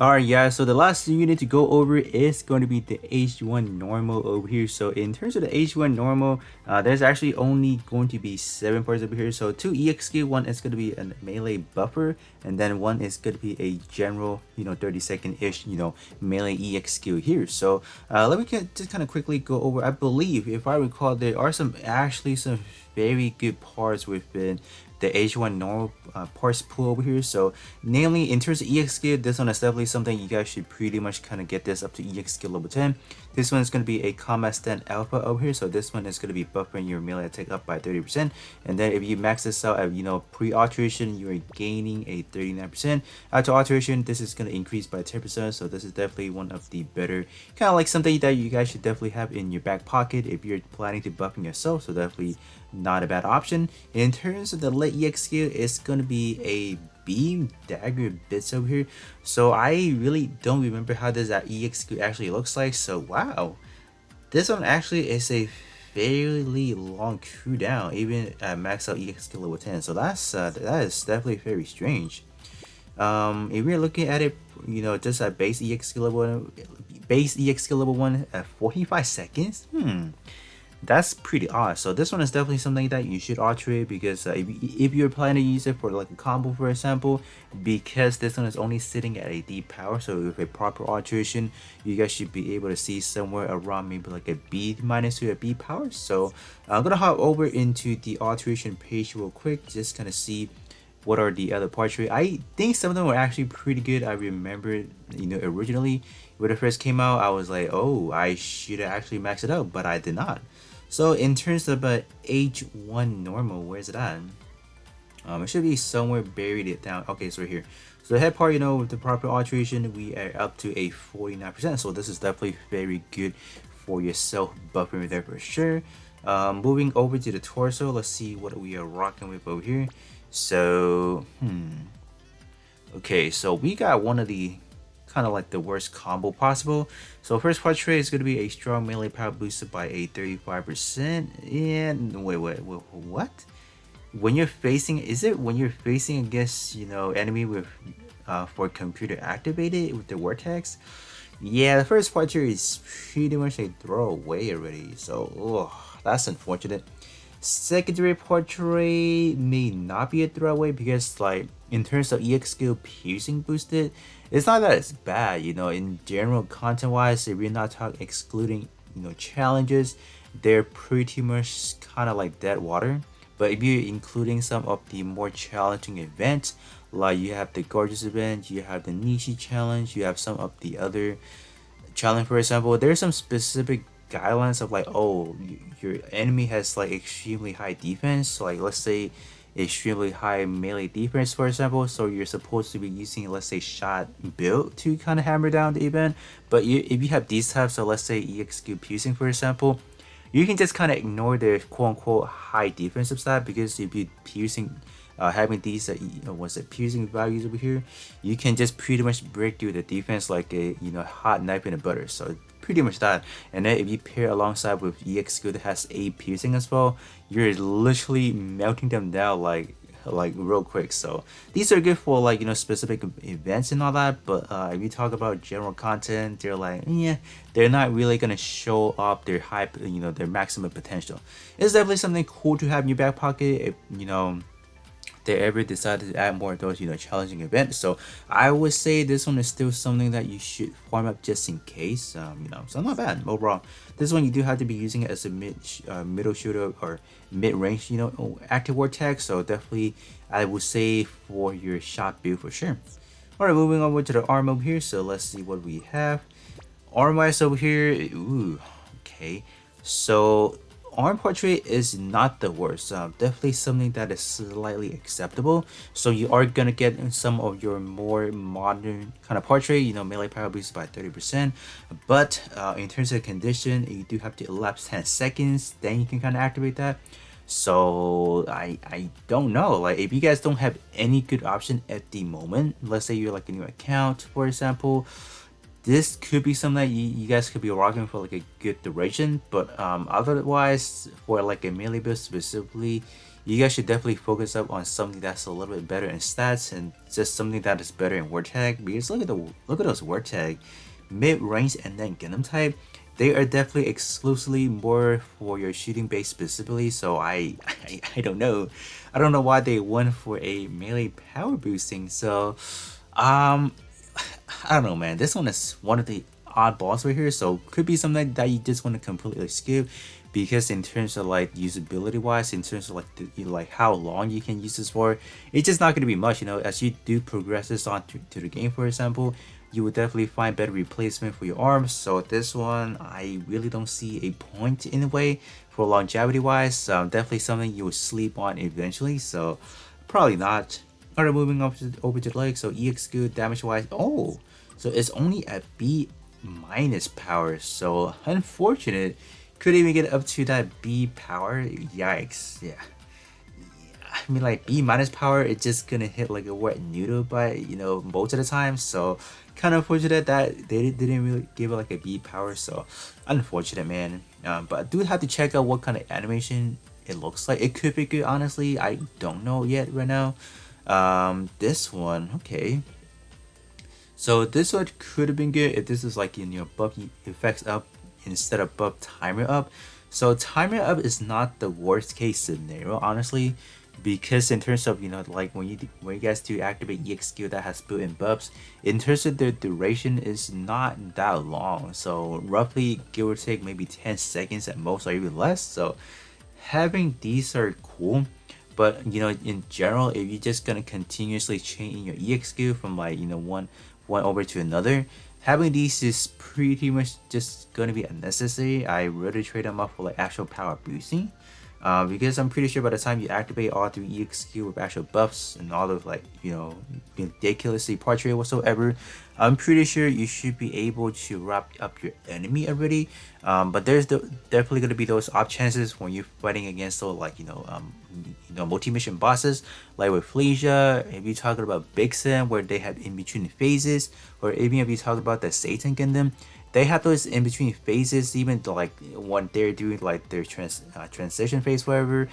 Alright, yeah, so the last thing you need to go over is going to be the H1 normal over here. So in terms of the H1 normal, there's actually only going to be 7 parts over here. So 2 EXQ, one is going to be a melee buffer, and then one is going to be a general, 30-second-ish, melee EXQ here. So let me just kind of quickly go over. I believe, if I recall, there are some very good parts within the H1 normal parts pool over here. So namely, in terms of EX skill, this one is definitely something you guys should pretty much kind of get this up to EX skill level 10. This one is going to be a combat stand alpha over here. So this one is going to be buffering your melee attack up by 30%. And then if you max this out at pre-alteration, you are gaining a 39%. After alteration, this is going to increase by 10%. So this is definitely one of the better, kind of like something that you guys should definitely have in your back pocket if you're planning to buffing yourself. So definitely not a bad option. In terms of the lit EX skill, it's going to be a beam dagger bits over here. So I really don't remember how does that EX skill actually looks like. So wow, this one actually is a fairly long cooldown even at max out EX skill level 10. So that is definitely very strange. If we're looking at it, just at base EX skill level 1 at 45 seconds, that's pretty odd. So this one is definitely something that you should alterate, because if you're planning to use it for like a combo, for example, because this one is only sitting at a D power, so with a proper alteration, you guys should be able to see somewhere around maybe like a B minus to a B power. So I'm gonna hop over into the alteration page real quick, just kind of see what are the other parts. I think some of them were actually pretty good. I remember, originally when it first came out, I was like, oh, I should have actually maxed it out, but I did not. So in terms of H1 normal, where's it at? It should be somewhere buried it down. Okay, it's right here. So the head part, with the proper alteration, we are up to a 49%. So this is definitely very good for your self buffering there for sure. Moving over to the torso, let's see what we are rocking with over here. So, okay, so we got one of the kind of like the worst combo possible. So first portrait is going to be a strong melee power boosted by a 35%. And wait, what? When you're facing, is it when you're facing against, enemy with for computer activated with the vortex? Yeah, the first portrait is pretty much a throwaway already. So, that's unfortunate. Secondary portrait may not be a throwaway, because like in terms of EX skill piercing boosted, it's not that it's bad, in general content wise. If we're not talking excluding challenges, they're pretty much kind of like dead water. But if you're including some of the more challenging events, like you have the gorgeous event, you have the Nishi challenge, you have some of the other challenge, for example, there's some specific guidelines of like, oh, your enemy has like extremely high defense, like let's say extremely high melee defense, for example, so you're supposed to be using, let's say, shot build to kind of hammer down the event. But if you have these types of, let's say, EXQ piercing, for example, you can just kind of ignore the quote-unquote high defensive side, because if you piercing having these piercing values over here, you can just pretty much break through the defense like a hot knife in the butter. So pretty much that. And then if you pair alongside with EXQ that has a piercing as well, you're literally melting them down like real quick. So these are good for like specific events and all that, but if you talk about general content, they're like, yeah, they're not really gonna show up their hype, their maximum potential. It's definitely something cool to have in your back pocket if they ever decided to add more of those challenging events. So I would say this one is still something that you should farm up just in case. So not bad overall. This one you do have to be using it as a middle shooter or mid-range active vortex. So definitely I would say for your shot build for sure. Alright, moving over to the arm over here. So let's see what we have. Arm wise over here, ooh, okay. So arm portrait is not the worst. Definitely something that is slightly acceptable. So you are gonna get some of your more modern kind of portrait, melee power boosted by 30%. But in terms of condition, you do have to elapse 10 seconds, then you can kind of activate that. So I don't know, like if you guys don't have any good option at the moment, let's say you're like a new account, for example, this could be something that you guys could be rocking for like a good duration. But otherwise, for like a melee build specifically, you guys should definitely focus up on something that's a little bit better in stats and just something that is better in word tag. Because look at those word tag, mid range and then Gundam type. They are definitely exclusively more for your shooting base specifically. So I don't know, I don't know why they went for a melee power boosting. So um I don't know, man. This one is one of the oddballs right here, so could be something that you just want to completely skip, because in terms of like usability wise, in terms of like like how long you can use this for, it's just not going to be much. You know, as you do progress this on to the game, for example, you would definitely find better replacement for your arms. So this one, I really don't see a point in a way for longevity wise. Definitely something you will sleep on eventually. So probably not. Alright, moving over to the leg. So EX good damage wise. Oh, so it's only at B minus power. So unfortunate. Could even get up to that B power. Yikes. Yeah. I mean, like B minus power, it's just gonna hit like a wet noodle, but you know, most of the time. So kind of unfortunate that they didn't really give it like a B power. So unfortunate, man. But I do have to check out what kind of animation it looks like. It could be good, honestly. I don't know yet right now. This one, okay. So this one could have been good if this is like in your buff effects up instead of buff timer up. So timer up is not the worst case scenario, honestly, because in terms of, you know, like when you guys do activate EX skill that has built-in buffs, in terms of the duration is not that long. So roughly give or take maybe 10 seconds at most or even less. So having these are cool, but you know, in general, if you're just gonna continuously change your EX skill from like, you know, one over to another, having these is pretty much just gonna be unnecessary. I really trade them up for like actual power boosting. Because I'm pretty sure by the time you activate all 3 EX skill with actual buffs and all of like, you know, ridiculously portrait whatsoever, I'm pretty sure you should be able to wrap up your enemy already. But there's definitely gonna be those off chances when you're fighting against those like, multi-mission bosses like with Flesia. If you're talking about Big Sam where they have in between phases, or even if you talk about the Satan Gundam, they have those in between phases, even like when they're doing like their transition phase, whatever.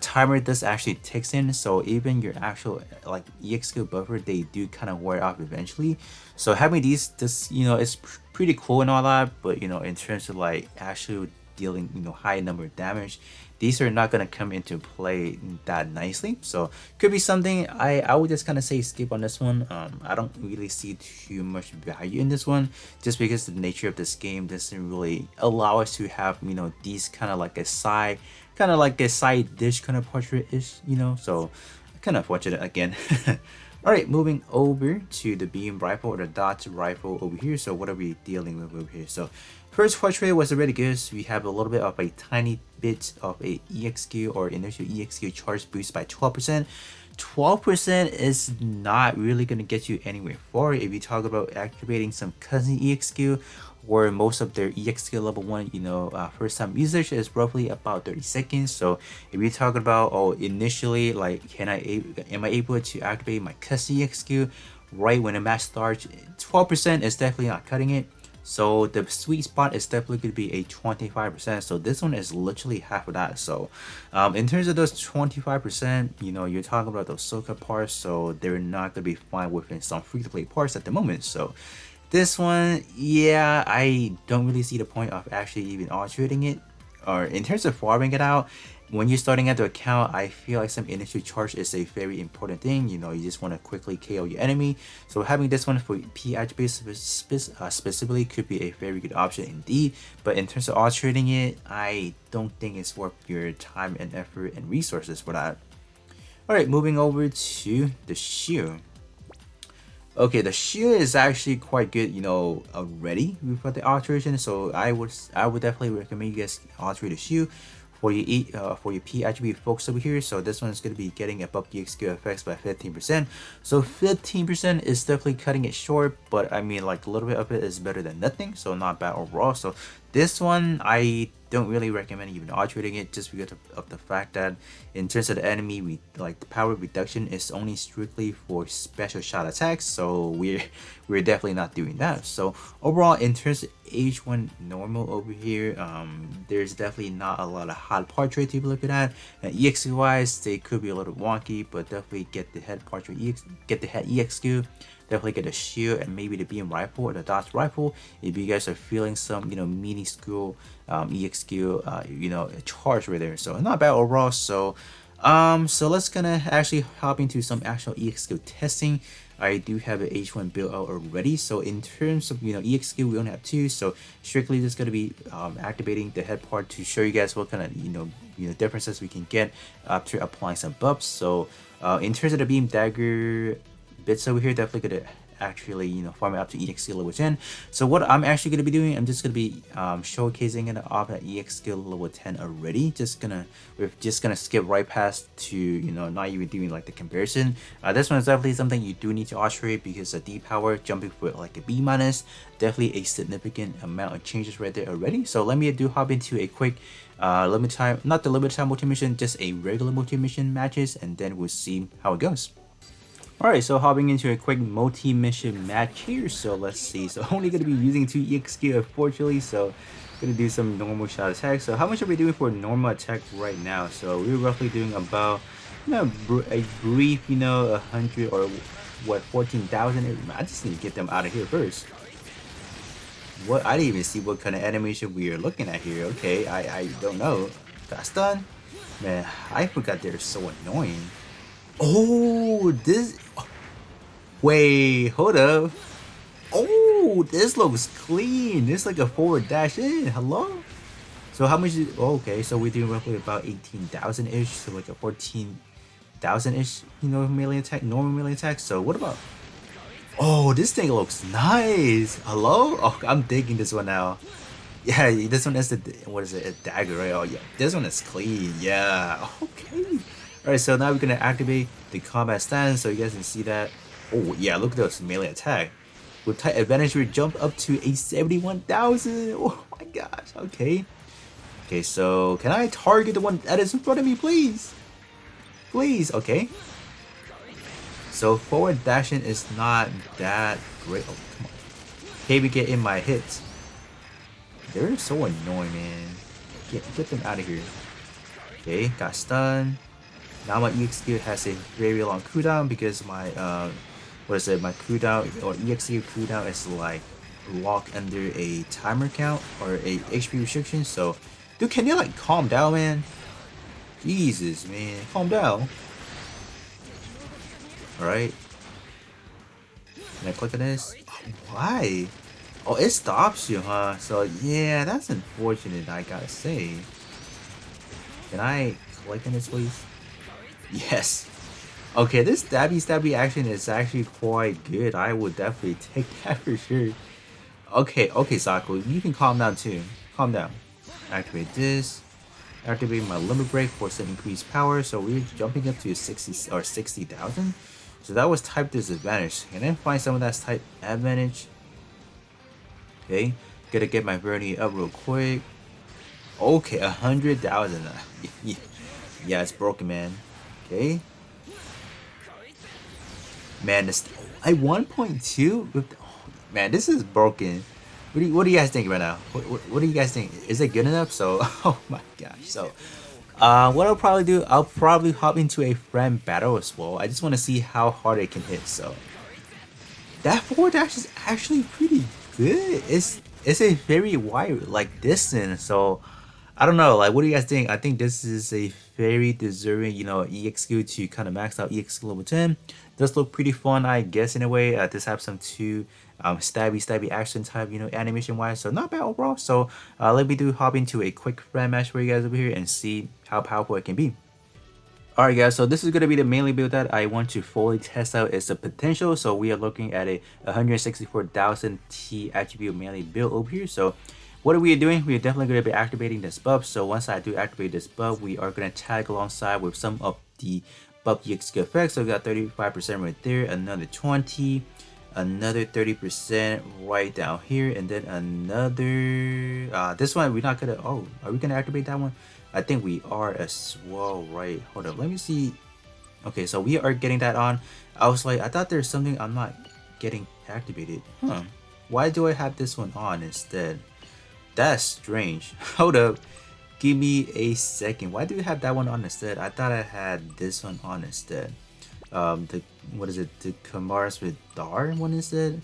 Timer does actually ticks in, so even your actual like EX skill buffer, they do kind of wear off eventually. So having these, this, you know, it's pretty cool and all that, but you know, in terms of like actually dealing, you know, high number of damage, these are not gonna come into play that nicely. So could be something I would just kind of say skip on this one. I don't really see too much value in this one, just because the nature of this game doesn't really allow us to have, you know, these kind of like a side dish kind of portrait ish, you know. So kind of fortunate again. Alright, moving over to the beam rifle or the dot rifle over here. So what are we dealing with over here? So first portrait was already good. So we have a little bit of a tiny bit of a EXQ or initial EXQ charge boost by 12%. 12% is not really going to get you anywhere far if you talk about activating some cousin EXQ, where most of their EXQ level 1, you know, first time usage is roughly about 30 seconds. So if you're talking about, oh, initially, like, am I able to activate my cousin EXQ right when the match starts? 12% is definitely not cutting it. So the sweet spot is definitely going to be a 25%. So this one is literally half of that. So in terms of those 25%, you know, you're talking about those Soka parts, so they're not going to be fine within some free-to-play parts at the moment. So this one, yeah, I don't really see the point of actually even altering it. Or in terms of farming it out, when you're starting out the account, I feel like some initial charge is a very important thing. You know, you just want to quickly KO your enemy. So having this one for PHP specifically could be a very good option indeed. But in terms of altering it, I don't think it's worth your time and effort and resources for that. Alright, moving over to the shield. Okay, the shield is actually quite good, you know, already for the alteration. So I would definitely recommend you guys alter the shield for your PHB folks over here. So this one is going to be getting above the EXQ effects by 15%. So 15% is definitely cutting it short, but I mean, like, a little bit of it is better than nothing, so not bad overall. So This one I don't really recommend even altering it, just because of the fact that in terms of the enemy, like the power reduction is only strictly for special shot attacks, so we're definitely not doing that. So overall, in terms of H1 normal over here, there's definitely not a lot of hot portrait to be looking at. EXQ wise, they could be a little wonky, but definitely get the head portrait get the head EXQ. Definitely get a shield and maybe the beam rifle or the dodge rifle if you guys are feeling some, you know, mini school EXQ, you know, charge right there. So not bad overall. So so let's gonna actually hop into some actual EXQ testing. I do have an H1 built out already. So in terms of, you know, EXQ, we only have two. So strictly just gonna be activating the head part to show you guys what kind of, you know, differences we can get after applying some buffs. So in terms of the beam dagger bits over here, definitely gonna actually, you know, farm it up to EXQ level 10. So what I'm actually gonna be doing, I'm just gonna be showcasing it off at EXQ level 10 already. We're just gonna skip right past to, you know, not even doing like the comparison. This one is definitely something you do need to alterate because the D power jumping for like a B minus, definitely a significant amount of changes right there already. So let me hop into a quick limit time, not the limit time multi-mission, just a regular multi-mission matches, and then we'll see how it goes. Alright, so hopping into a quick multi-mission match here, so let's see. So only going to be using 2 EXQ unfortunately, so going to do some normal shot attacks. So how much are we doing for normal attack right now? So we're roughly doing about, you know, a brief, you know, 100 or what, 14,000. I just need to get them out of here first. What? I didn't even see what kind of animation we are looking at here. Okay, I don't know. That's done. Man, I forgot they're so annoying. Oh, this. Wait, hold up. Oh, this looks clean. This is like a forward dash in. Hello? So how much is, oh, okay, so we're doing roughly about 18,000 ish, so like a 14,000 ish, you know, melee attack, normal melee attack. So what about, oh, this thing looks nice. Hello? Oh, I'm digging this one now. Yeah, this one is the, what is it, a dagger, right? Oh yeah, this one is clean. Yeah, okay. Alright, so now we're gonna activate the combat stance so you guys can see that. Oh yeah, look at those melee attack. With tight advantage, we jump up to a 71,000. Oh my gosh, okay. Okay, so can I target the one that is in front of me, please? Please, okay. So forward dashing is not that great. Oh, come on. Okay, we get in my hits. They're so annoying, man. Get them out of here. Okay, got stunned. Now my EXQ has a very long cooldown because my what is it? My cooldown or EXQ cooldown is like locked under a timer count or a HP restriction. So, dude, can you like calm down, man? Jesus, man, calm down. All right. Can I click on this? Why? Oh, it stops you, huh? So yeah, that's unfortunate. I gotta say. Can I click on this, please? Yes. Okay, this stabby action is actually quite good. I would definitely take that for sure. Okay, Saku, you can calm down too. Calm down. Activate this. Activate my limit break for some increased power. So we're jumping up to 60 or 60,000. So that was type disadvantage. Can I find some of that type advantage? Okay, gotta get my Vernie up real quick. Okay, 100,000. Yeah, it's broken, man. Okay. Man, this I 1.2 with, oh, man, this is broken. What do you guys think right now? What do you guys think? Is it good enough? So, oh my gosh. So, what I'll probably do, I'll probably hop into a friend battle as well. I just want to see how hard it can hit. So, that forward dash is actually pretty good. It's a very wide like distance. So, I don't know, like, what do you guys think? I think this is a very deserving, you know, EXQ to kind of max out EXQ level 10. Does look pretty fun, I guess, in a way. This have some two stabby action type, you know, animation wise. So not bad overall. So let me hop into a quick friend match for you guys over here and see how powerful it can be. Alright guys, so this is going to be the mainly build that I want to fully test out its potential. So we are looking at a 164,000 T attribute mainly build over here. So what are we doing? We are definitely going to be activating this buff. So once I do activate this buff, we are going to tag alongside with some of the buff EXQ effects. So we got 35% right there, another 20, another 30% right down here, and then another this one we're not gonna, oh, are we gonna activate that one? I think we are as well, right? Hold up, let me see. Okay, so we are getting that on. I was like, I thought there's something I'm not getting activated. Why do I have this one on instead? That's strange. Hold up, give me a second. Why do we have that one on instead? I thought I had this one on instead. The, what is it, the Kamars with Dar one instead?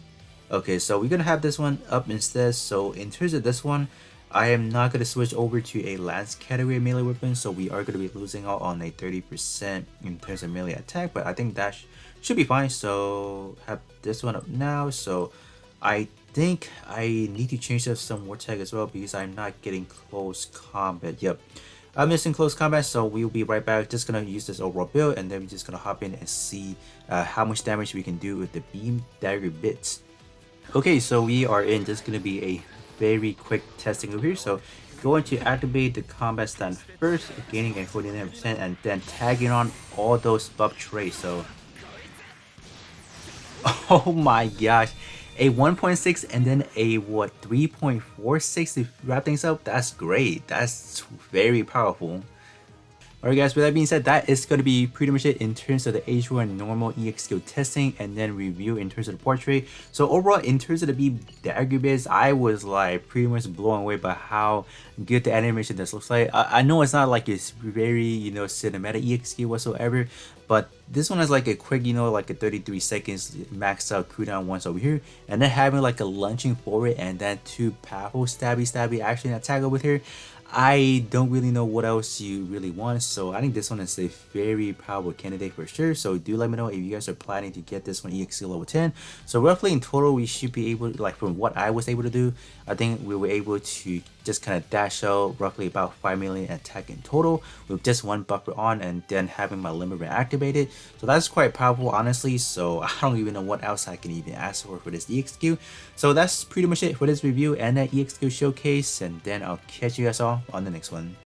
Okay, so we're gonna have this one up instead. So in terms of this one, I am not gonna switch over to a lance category melee weapon, so we are gonna be losing out on a 30% in terms of melee attack, but I think that should be fine. So have this one up now. So I think I need to change up some more tag as well because I'm not getting close combat. Yep, I'm missing close combat, so we'll be right back. Just gonna use this overall build, and then we're just gonna hop in and see how much damage we can do with the beam dagger bits. Okay, so we are in. This is gonna be a very quick testing over here. So going to activate the combat stand first, gaining a 49%, and then tagging on all those buff trays. So oh my gosh, a 1.6 and then a what, 3.46 to wrap things up. That's great. That's very powerful. Alright guys, with that being said, that is going to be pretty much it in terms of the H1 normal EX skill testing and then review in terms of the portrait. So overall, in terms of the beam dagger bits, I was like pretty much blown away by how good the animation this looks like. I know it's not like it's very, you know, cinematic EX skill whatsoever, but this one has like a quick, you know, like a 33 seconds maxed out cooldown once over here, and then having like a lunging forward and then two powerful stabby action attack over here. I don't really know what else you really want, so I think this one is a very powerful candidate for sure. So do let me know if you guys are planning to get this one EXC level 10. So roughly in total, we should be able to, like from what I was able to do, I think we were able to just kind of dash out roughly about 5 million attack in total with just one buffer on and then having my limit activated. So that's quite powerful, honestly. So I don't even know what else I can even ask for this EXQ. So that's pretty much it for this review and that EXQ showcase, and then I'll catch you guys all on the next one.